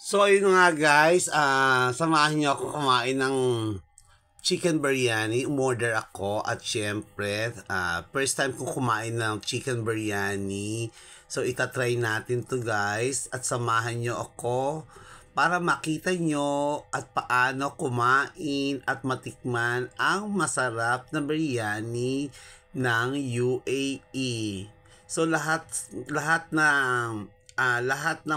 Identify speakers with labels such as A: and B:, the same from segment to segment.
A: So ayun nga guys, samahan niyo ako kumain ng chicken biryani. Umorder ako at syempre, first time kong kumain ng chicken biryani. So itatry natin to guys at samahan niyo ako para makita nyo at paano kumain at matikman ang masarap na biryani ng UAE. So lahat ng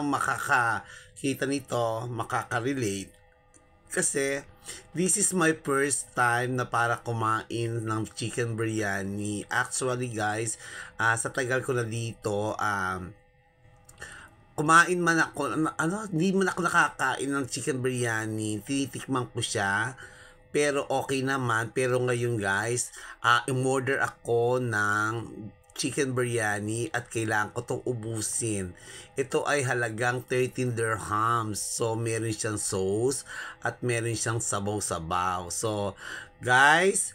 A: makakakita nito, makaka-relate kasi this is my first time na para kumain ng chicken biryani. Actually guys, sa tagal ko na dito, kumain man ako, hindi man ako nakakain ng chicken biryani, tinitikman ko siya, pero okay naman. Pero ngayon guys, umorder ako ng chicken biryani at kailangan ko itong ubusin. Ito ay halagang 13 dirhams. So, meron siyang sauce at meron siyang sabaw-sabaw. So, guys,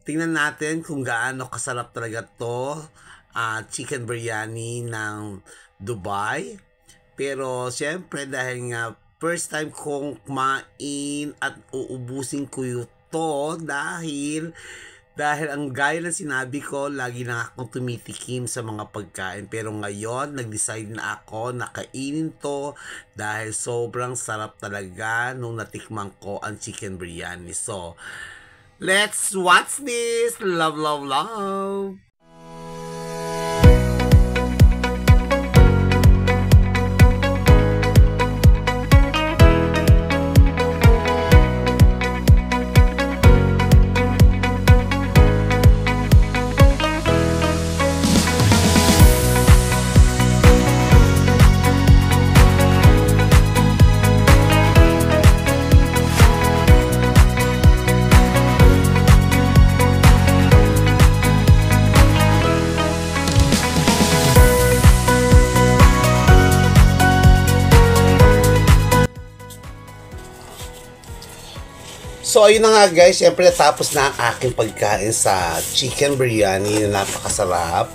A: tingnan natin kung gaano kasarap talaga to chicken biryani ng Dubai. Pero, syempre, dahil nga first time kong kumain at uubusin ko ito dahil ang gaya ng sinabi ko, lagi lang akong tumitikim sa mga pagkain. Pero ngayon, nag-decide na ako na kainin to dahil sobrang sarap talaga nung natikman ko ang chicken biryani. So, let's watch this! Love, love, love! So ayun na nga guys, syempre tapos na ang aking pagkain sa chicken biryani na napakasarap.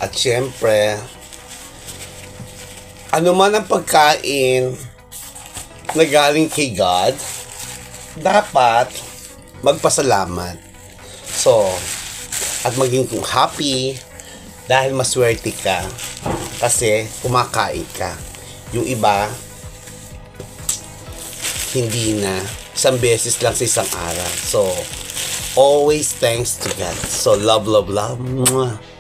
A: At syempre, ano man ang pagkain na galing kay God, dapat magpasalamat. So, at maging happy dahil maswerte ka kasi kumakain ka. Yung iba, hindi na, isang beses lang sa isang araw. So, always thanks to God. So, love, love, love. Mwah.